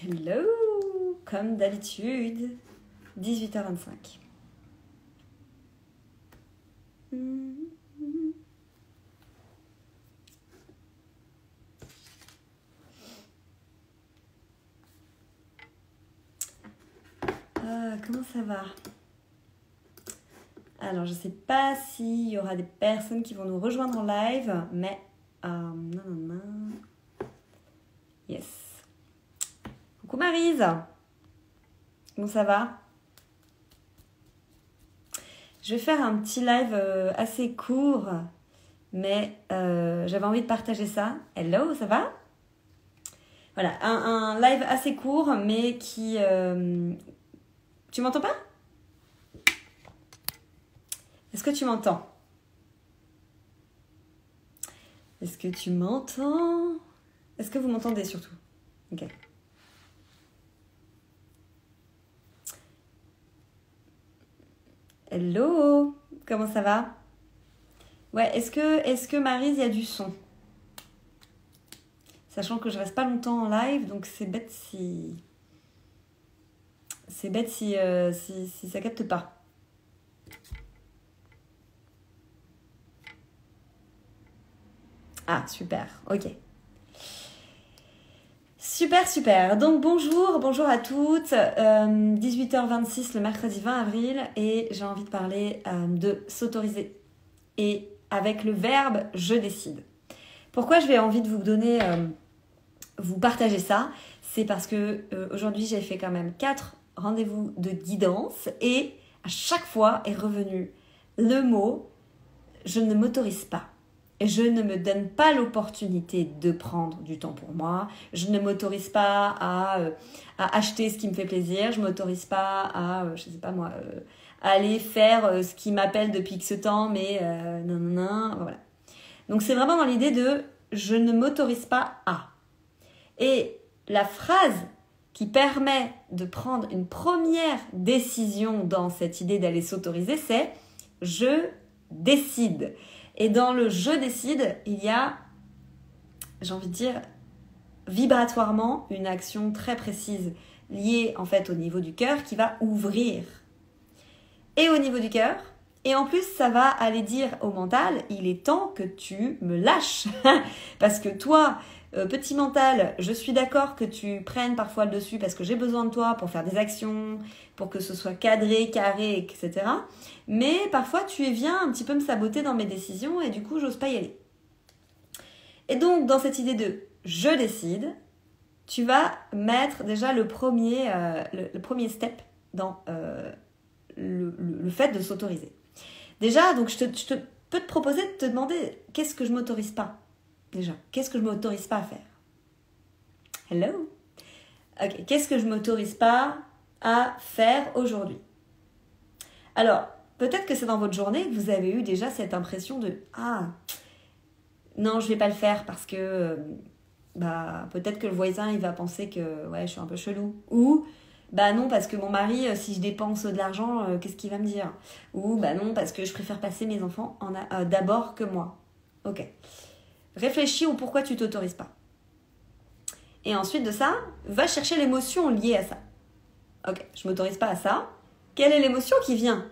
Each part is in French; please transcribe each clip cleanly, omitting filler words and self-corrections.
Hello, comme d'habitude, 18h25. Comment ça va? Alors, je sais pas s'il y aura des personnes qui vont nous rejoindre en live, mais... Yes. Coucou Maryse. Comment ça va? Je vais faire un petit live assez court, mais j'avais envie de partager ça. Hello, ça va? Voilà, un live assez court, mais qui... Tu m'entends pas? Est-ce que tu m'entends? Est-ce que tu m'entends? Est-ce que vous m'entendez surtout? Ok. Hello, comment ça va? Ouais, est-ce que Maryse, il y a du son? Sachant que je reste pas longtemps en live, donc c'est bête si... C'est bête si ça capte pas. Ah, super, ok. Super. Donc bonjour à toutes. 18h26 le mercredi 20 avril et j'ai envie de parler de s'autoriser. Et avec le verbe « je décide ». Pourquoi j'ai envie de vous donner, vous partager ça? C'est parce que aujourd'hui j'ai fait quand même 4 rendez-vous de guidance et à chaque fois est revenu le mot « je ne m'autorise pas ». Je ne me donne pas l'opportunité de prendre du temps pour moi. Je ne m'autorise pas à acheter ce qui me fait plaisir. Je ne m'autorise pas à, je sais pas moi, aller faire ce qui m'appelle depuis X temps, mais voilà. Donc c'est vraiment dans l'idée de je ne m'autorise pas à. Et la phrase qui permet de prendre une première décision dans cette idée d'aller s'autoriser, c'est je décide. Et dans le « je décide », il y a, j'ai envie de dire, vibratoirement, une action très précise liée en fait au niveau du cœur qui va ouvrir. Et au niveau du cœur, et en plus ça va aller dire au mental, il est temps que tu me lâches. Parce que toi, petit mental, je suis d'accord que tu prennes parfois le dessus parce que j'ai besoin de toi pour faire des actions, pour que ce soit cadré, carré, etc. Mais parfois, tu viens un petit peu me saboter dans mes décisions et du coup, j'ose pas y aller. Et donc, dans cette idée de « je décide », tu vas mettre déjà le premier step dans le fait de s'autoriser. Déjà, donc, je peux te proposer de te demander « qu'est-ce que je m'autorise pas ?» Déjà, qu'est-ce que je m'autorise pas à faire? Hello? Ok, qu'est-ce que je m'autorise pas à faire aujourd'hui? Alors, peut-être que c'est dans votre journée que vous avez eu déjà cette impression de « ah, non, je vais pas le faire parce que peut-être que le voisin, il va penser que ouais, je suis un peu chelou. » Ou « bah non, parce que mon mari, si je dépense de l'argent, qu'est-ce qu'il va me dire? » Ou « bah non, parce que je préfère passer mes enfants d'abord que moi. » Ok. Réfléchis au pourquoi tu t'autorises pas. Et ensuite de ça, va chercher l'émotion liée à ça. Ok, je m'autorise pas à ça. Quelle est l'émotion qui vient?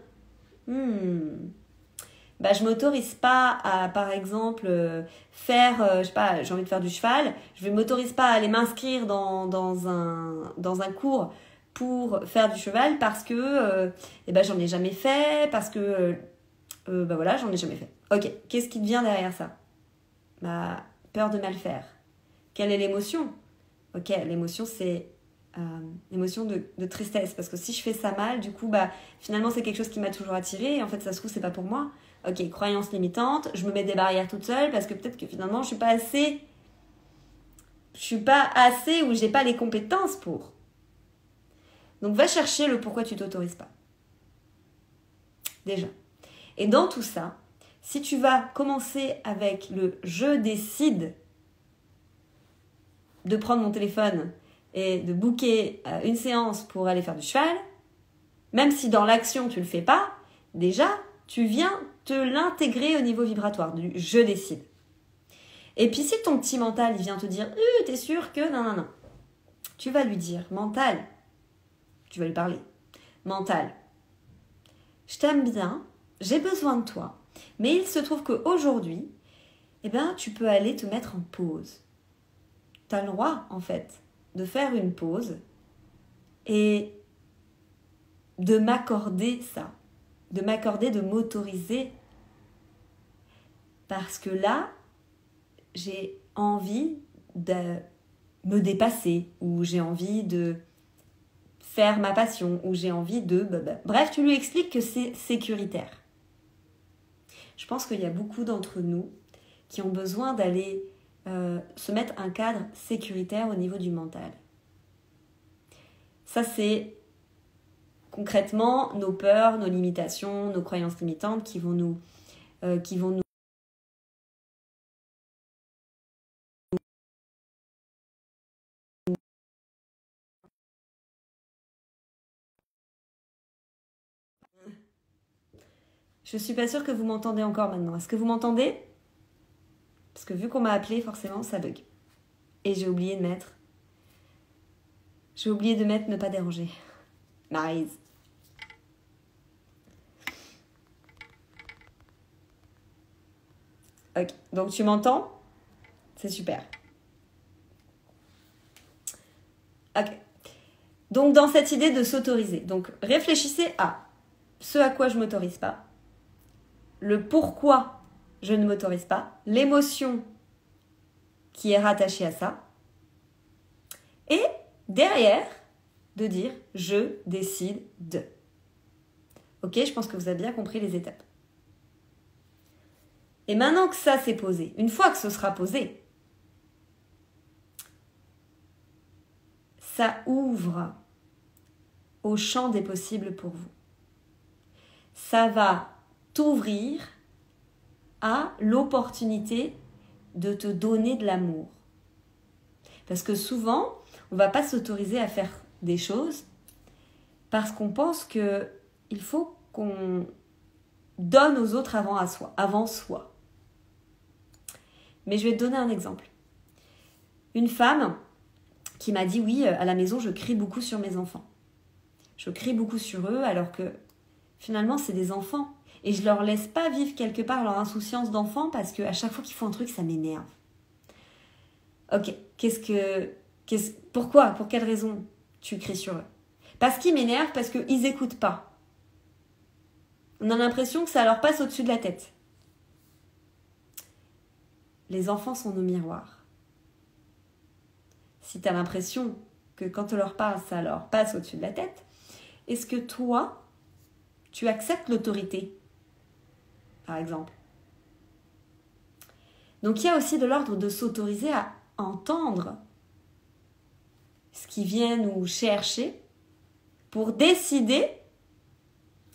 Je m'autorise pas à, par exemple, faire, je sais pas, j'ai envie de faire du cheval. Je m'autorise pas à aller m'inscrire dans un cours pour faire du cheval parce que j'en ai jamais fait, parce que voilà, j'en ai jamais fait. Ok, qu'est-ce qui te vient derrière ça? Peur de mal faire. Quelle est l'émotion? Ok, l'émotion c'est l'émotion de tristesse, parce que si je fais ça mal, du coup finalement c'est quelque chose qui m'a toujours attirée et en fait ça se trouve c'est pas pour moi. Ok, croyance limitante, je me mets des barrières toute seule parce que peut-être que finalement je suis pas assez ou j'ai pas les compétences pour. Donc va chercher le pourquoi tu t'autorises pas. Déjà. Et dans tout ça, si tu vas commencer avec le « je décide » de prendre mon téléphone et de booker une séance pour aller faire du cheval, même si dans l'action tu le fais pas, déjà tu viens te l'intégrer au niveau vibratoire du « je décide ». Et puis si ton petit mental il vient te dire « t'es sûr que non ». Tu vas lui dire, mental, tu vas lui parler, mental, je t'aime bien, j'ai besoin de toi, mais il se trouve qu'aujourd'hui, eh ben, tu peux aller te mettre en pause. Tu as le droit, en fait, de faire une pause et de m'accorder ça, de m'accorder, de m'autoriser. Parce que là, j'ai envie de me dépasser, ou j'ai envie de faire ma passion, ou j'ai envie de... Bref, tu lui expliques que c'est sécuritaire. Je pense qu'il y a beaucoup d'entre nous qui ont besoin d'aller se mettre un cadre sécuritaire au niveau du mental. Ça, c'est concrètement nos peurs, nos limitations, nos croyances limitantes qui vont nous... Je suis pas sûre que vous m'entendez encore maintenant. Est-ce que vous m'entendez? Parce que vu qu'on m'a appelé, forcément, ça bug. Et j'ai oublié de mettre... ne pas déranger. Maryse. Ok, donc tu m'entends? C'est super. Ok. Donc dans cette idée de s'autoriser, donc réfléchissez à ce à quoi je ne m'autorise pas, le pourquoi je ne m'autorise pas, l'émotion qui est rattachée à ça, et derrière, de dire je décide de. Ok, je pense que vous avez bien compris les étapes. Et maintenant que ça s'est posé, une fois que ce sera posé, ça ouvre au champ des possibles pour vous. Ça va t'ouvrir à l'opportunité de te donner de l'amour. Parce que souvent, on ne va pas s'autoriser à faire des choses parce qu'on pense qu'il faut qu'on donne aux autres avant soi. Mais je vais te donner un exemple. Une femme qui m'a dit oui, à la maison, je crie beaucoup sur mes enfants. Je crie beaucoup sur eux alors que finalement, c'est des enfants. Et je leur laisse pas vivre quelque part leur insouciance d'enfant parce qu'à chaque fois qu'ils font un truc, ça m'énerve. Ok, pourquoi? Pour quelle raison tu cries sur eux? Parce qu'ils m'énervent, parce qu'ils n'écoutent pas. On a l'impression que ça leur passe au-dessus de la tête. Les enfants sont nos miroirs. Si tu as l'impression que quand on leur parle, ça leur passe au-dessus de la tête, est-ce que toi, tu acceptes l'autorité, par exemple? Donc il y a aussi de l'ordre de s'autoriser à entendre ce qui vient nous chercher pour décider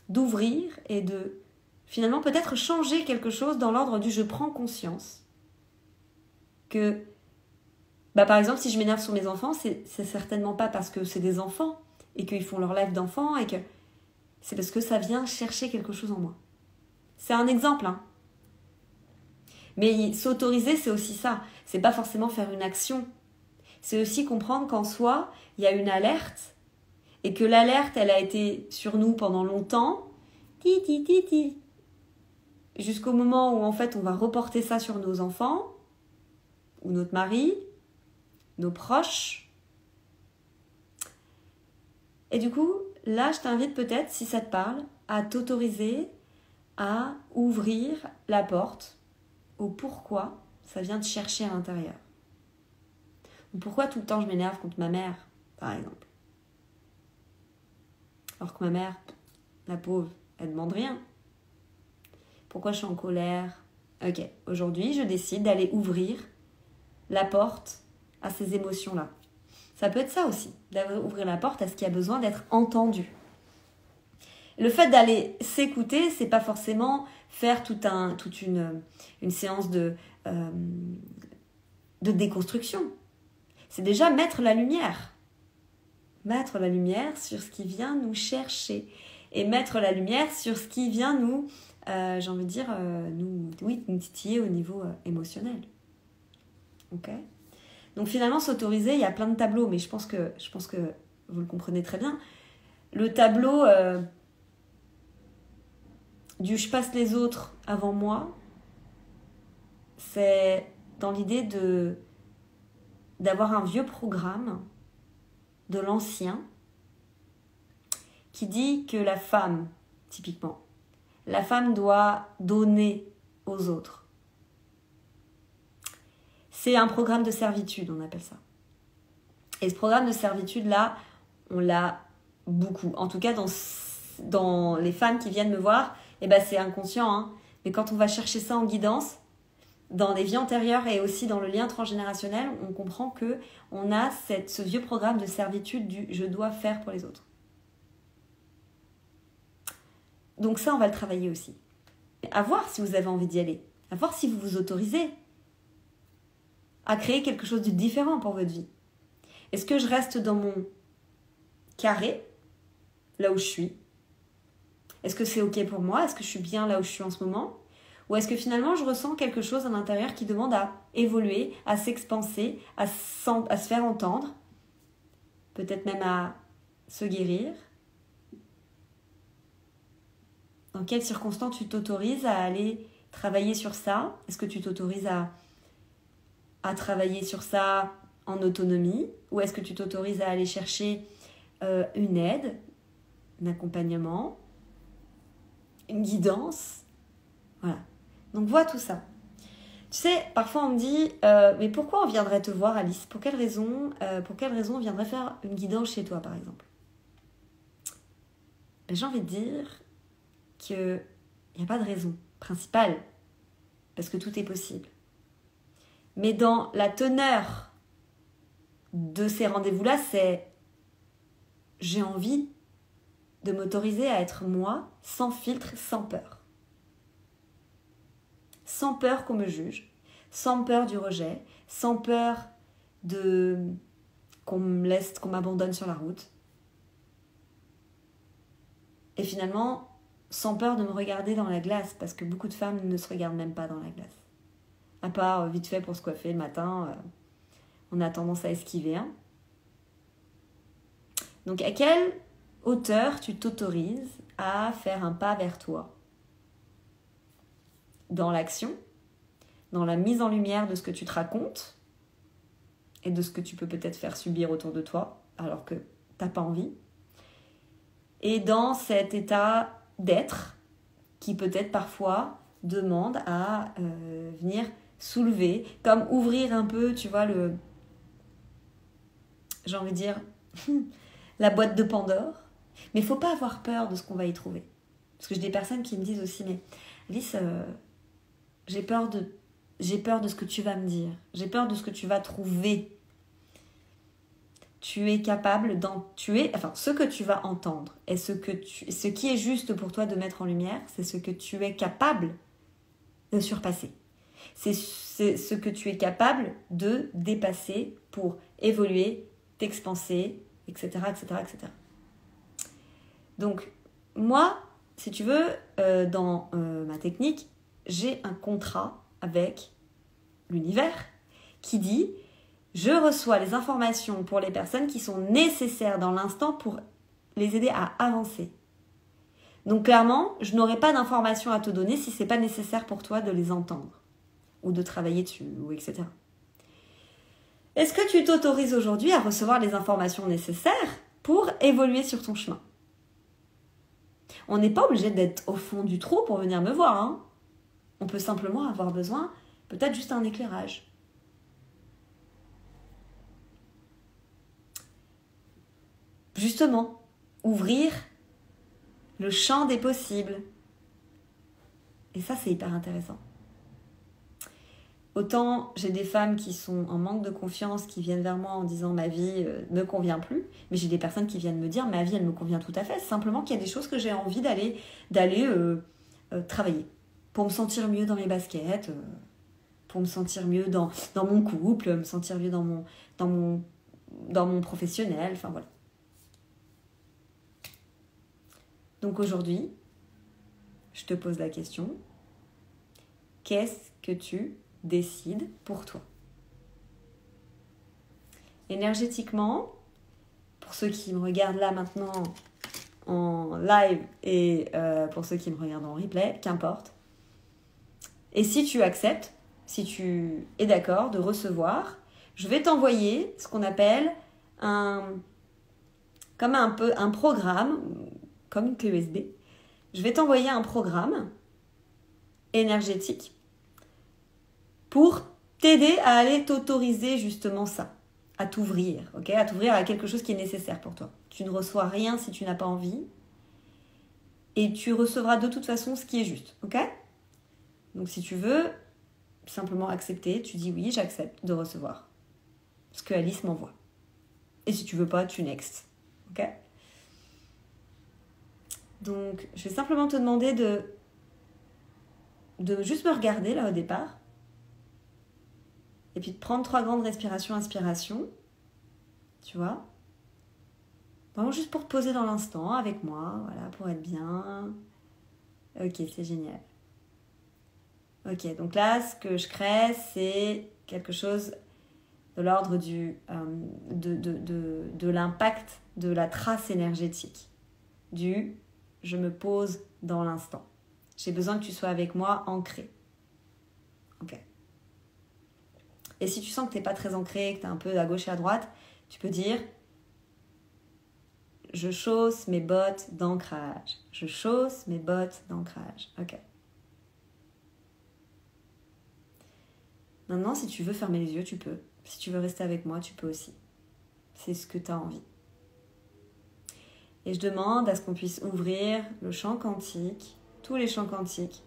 d'ouvrir et de finalement peut-être changer quelque chose dans l'ordre du je prends conscience que, par exemple, si je m'énerve sur mes enfants, c'est certainement pas parce que c'est des enfants et qu'ils font leur live d'enfants et que c'est parce que ça vient chercher quelque chose en moi. C'est un exemple, hein. Mais s'autoriser, c'est aussi ça. C'est pas forcément faire une action. C'est aussi comprendre qu'en soi, il y a une alerte et que l'alerte, elle a été sur nous pendant longtemps, jusqu'au moment où en fait on va reporter ça sur nos enfants ou notre mari, nos proches. Et du coup, là, je t'invite peut-être, si ça te parle, à t'autoriser à ouvrir la porte au pourquoi ça vient te chercher à l'intérieur. Pourquoi tout le temps je m'énerve contre ma mère, par exemple? Alors que ma mère, la pauvre, elle ne demande rien. Pourquoi je suis en colère? Ok, aujourd'hui, je décide d'aller ouvrir la porte à ces émotions-là. Ça peut être ça aussi, d'ouvrir la porte à ce qui a besoin d'être entendu. Le fait d'aller s'écouter, c'est pas forcément faire toute une séance de déconstruction. C'est déjà mettre la lumière. Mettre la lumière sur ce qui vient nous chercher. Et mettre la lumière sur ce qui vient nous, j'ai envie de dire, nous titiller au niveau émotionnel. Ok ? Donc finalement, s'autoriser, il y a plein de tableaux, mais je pense que vous le comprenez très bien. Le tableau du je passe les autres avant moi, c'est dans l'idée d'avoir un vieux programme de l'ancien qui dit que la femme, typiquement, la femme doit donner aux autres. C'est un programme de servitude, on appelle ça. Et ce programme de servitude-là, on l'a beaucoup. En tout cas, dans les femmes qui viennent me voir, c'est inconscient, hein. Mais quand on va chercher ça en guidance, dans les vies antérieures et aussi dans le lien transgénérationnel, on comprend qu'on a ce vieux programme de servitude du « je dois faire pour les autres ». Donc ça, on va le travailler aussi. À voir si vous avez envie d'y aller. À voir si vous vous autorisez à créer quelque chose de différent pour votre vie. Est-ce que je reste dans mon carré, là où je suis? Est-ce que c'est OK pour moi? Est-ce que je suis bien là où je suis en ce moment? Ou est-ce que finalement, je ressens quelque chose à l'intérieur qui demande à évoluer, à s'expanser, à se faire entendre, peut-être même à se guérir? Dans quelles circonstances tu t'autorises à aller travailler sur ça? Est-ce que tu t'autorises à travailler sur ça en autonomie? Ou est-ce que tu t'autorises à aller chercher une aide, un accompagnement, une guidance? Voilà. Donc, vois tout ça. Tu sais, parfois on me dit mais pourquoi on viendrait te voir, Alice? Pour quelle raison on viendrait faire une guidance chez toi, par exemple? J'ai envie de dire qu'il n'y a pas de raison principale, parce que tout est possible. Mais dans la teneur de ces rendez-vous-là, c'est j'ai envie de m'autoriser à être moi, sans filtre, sans peur. Sans peur qu'on me juge, sans peur du rejet, sans peur qu'on m'abandonne sur la route. Et finalement, sans peur de me regarder dans la glace, parce que beaucoup de femmes ne se regardent même pas dans la glace. À part vite fait pour se coiffer le matin, on a tendance à esquiver. Hein. Donc à quelle hauteur tu t'autorises à faire un pas vers toi? Dans l'action, dans la mise en lumière de ce que tu te racontes et de ce que tu peux peut-être faire subir autour de toi alors que tu n'as pas envie. Et dans cet état d'être qui peut-être parfois demande à venir soulever, comme ouvrir un peu, tu vois, j'ai envie de dire, la boîte de Pandore. Mais il ne faut pas avoir peur de ce qu'on va y trouver. Parce que j'ai des personnes qui me disent aussi, mais Alice, j'ai peur de ce que tu vas me dire. J'ai peur de ce que tu vas trouver. Tu es capable ce que tu vas entendre et ce qui est juste pour toi de mettre en lumière, c'est ce que tu es capable de surpasser. C'est ce que tu es capable de dépasser pour évoluer, t'expanser, etc., etc., etc. Donc, moi, si tu veux, dans ma technique, j'ai un contrat avec l'univers qui dit « Je reçois les informations pour les personnes qui sont nécessaires dans l'instant pour les aider à avancer. » Donc clairement, je n'aurai pas d'informations à te donner si ce n'est pas nécessaire pour toi de les entendre ou de travailler dessus, ou etc. Est-ce que tu t'autorises aujourd'hui à recevoir les informations nécessaires pour évoluer sur ton chemin? On n'est pas obligé d'être au fond du trou pour venir me voir. Hein. On peut simplement avoir besoin, peut-être juste un éclairage. Justement, ouvrir le champ des possibles. Et ça, c'est hyper intéressant. Autant j'ai des femmes qui sont en manque de confiance, qui viennent vers moi en disant « ma vie ne me convient plus », mais j'ai des personnes qui viennent me dire « ma vie, elle me convient tout à fait ». Simplement qu'il y a des choses que j'ai envie d'aller travailler pour me sentir mieux dans mes baskets, pour me sentir mieux dans mon couple, me sentir mieux dans mon professionnel, enfin voilà. Donc aujourd'hui, je te pose la question, qu'est-ce que tu décides pour toi? énergétiquement, pour ceux qui me regardent là maintenant en live et pour ceux qui me regardent en replay, qu'importe. Et si tu acceptes, si tu es d'accord de recevoir, je vais t'envoyer ce qu'on appelle un programme, comme une clé USB. Je vais t'envoyer un programme énergétique pour t'aider à aller t'autoriser justement ça, à t'ouvrir, ok, à t'ouvrir à quelque chose qui est nécessaire pour toi. Tu ne reçois rien si tu n'as pas envie et tu recevras de toute façon ce qui est juste, ok? Donc si tu veux simplement accepter, tu dis oui, j'accepte de recevoir ce que Alice m'envoie. Et si tu veux pas, tu next, ok? Donc je vais simplement te demander de juste me regarder là au départ. Et puis de prendre 3 grandes respirations, inspiration. Tu vois? Vraiment juste pour te poser dans l'instant avec moi, voilà, pour être bien. Ok, c'est génial. Ok, donc là, ce que je crée, c'est quelque chose de l'ordre de l'impact de la trace énergétique. Je me pose dans l'instant. J'ai besoin que tu sois avec moi ancré. Ok. Et si tu sens que tu n'es pas très ancré, que tu es un peu à gauche et à droite, tu peux dire « Je chausse mes bottes d'ancrage. Je chausse mes bottes d'ancrage. » Ok. Maintenant, si tu veux fermer les yeux, tu peux. Si tu veux rester avec moi, tu peux aussi. C'est ce que tu as envie. Et je demande à ce qu'on puisse ouvrir le champ quantique, tous les champs quantiques,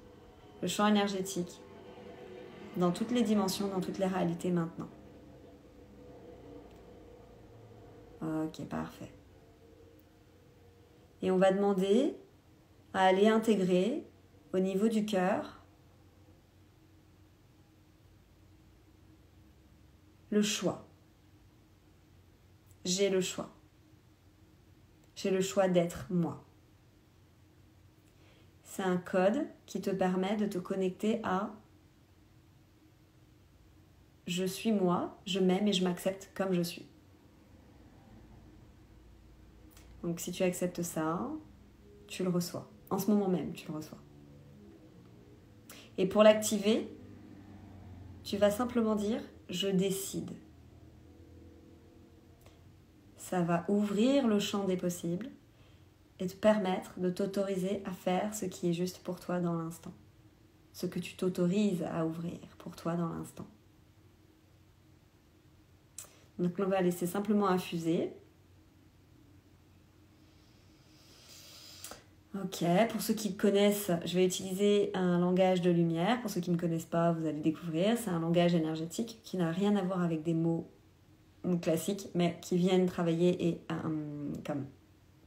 le champ énergétique, dans toutes les dimensions, dans toutes les réalités maintenant. Ok, parfait. Et on va demander à aller intégrer au niveau du cœur le choix. J'ai le choix. J'ai le choix d'être moi. C'est un code qui te permet de te connecter à je suis moi, je m'aime et je m'accepte comme je suis. Donc si tu acceptes ça, tu le reçois. En ce moment même, tu le reçois. Et pour l'activer, tu vas simplement dire je décide. Ça va ouvrir le champ des possibles et te permettre de t'autoriser à faire ce qui est juste pour toi dans l'instant. Ce que tu t'autorises à ouvrir pour toi dans l'instant. Donc on va laisser simplement infuser. Ok, pour ceux qui connaissent, je vais utiliser un langage de lumière. Pour ceux qui ne me connaissent pas, vous allez découvrir. C'est un langage énergétique qui n'a rien à voir avec des mots classiques, mais qui viennent travailler et comme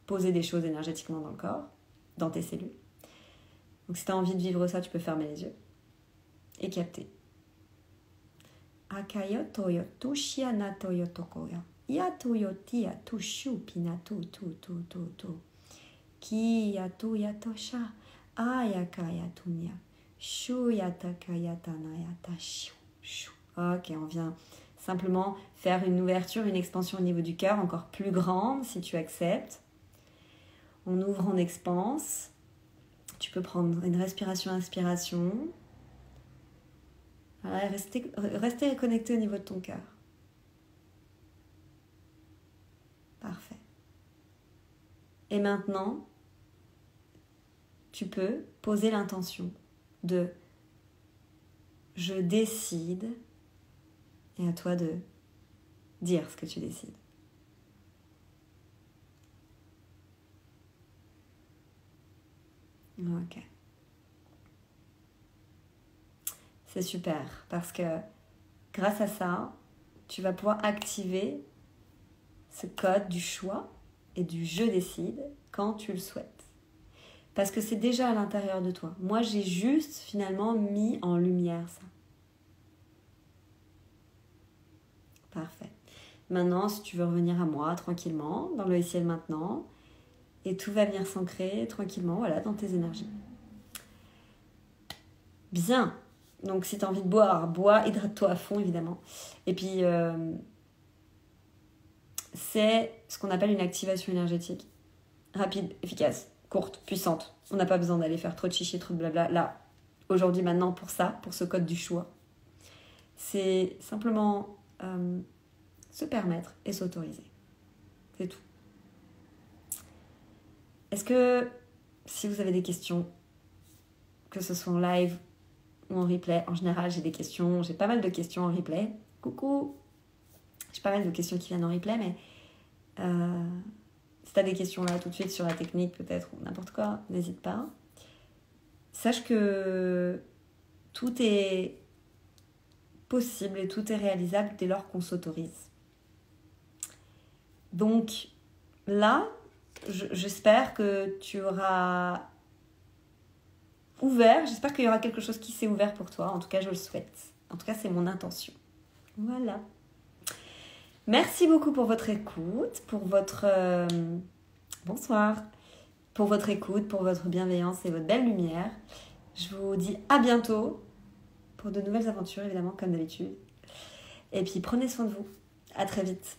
poser des choses énergétiquement dans le corps, dans tes cellules. Donc si tu as envie de vivre ça, tu peux fermer les yeux et capter. Akayo toyo tushia na toyo tokoyo. Ya toyo tia tushu pina tu. Ki ya tu ya tosha. Ayaka ya tunya. Shu ya takayata na ya tashu. Ok, on vient simplement faire une ouverture, une expansion au niveau du cœur encore plus grande si tu acceptes. On ouvre, on expanse. Tu peux prendre une respiration, inspiration. Voilà, restez connecté au niveau de ton cœur. Parfait. Et maintenant, tu peux poser l'intention de je décide et à toi de dire ce que tu décides. Ok. C'est super parce que grâce à ça, tu vas pouvoir activer ce code du choix et du je décide quand tu le souhaites. Parce que c'est déjà à l'intérieur de toi. Moi, j'ai juste finalement mis en lumière ça. Parfait. Maintenant, si tu veux revenir à moi tranquillement, dans le ciel maintenant, et tout va venir s'ancrer tranquillement, voilà, dans tes énergies. Bien. Donc, si tu as envie de boire, bois, hydrate-toi à fond, évidemment. Et puis, c'est ce qu'on appelle une activation énergétique. Rapide, efficace, courte, puissante. On n'a pas besoin d'aller faire trop de chichi, trop de blabla. Là, aujourd'hui, maintenant, pour ça, pour ce code du choix, c'est simplement se permettre et s'autoriser. C'est tout. Est-ce que, si vous avez des questions, que ce soit en live ou en replay, en général, j'ai pas mal de questions en replay. Coucou! J'ai pas mal de questions qui viennent en replay, mais si tu as des questions là tout de suite sur la technique peut-être ou n'importe quoi, n'hésite pas. Sache que tout est possible et tout est réalisable dès lors qu'on s'autorise. Donc là, j'espère que tu auras ouvert, j'espère qu'il y aura quelque chose qui s'est ouvert pour toi. En tout cas, je le souhaite. En tout cas, c'est mon intention. Voilà. Merci beaucoup pour votre écoute, pour votre... bonsoir. Pour votre écoute, pour votre bienveillance et votre belle lumière. Je vous dis à bientôt pour de nouvelles aventures, évidemment, comme d'habitude. Et puis, prenez soin de vous. À très vite.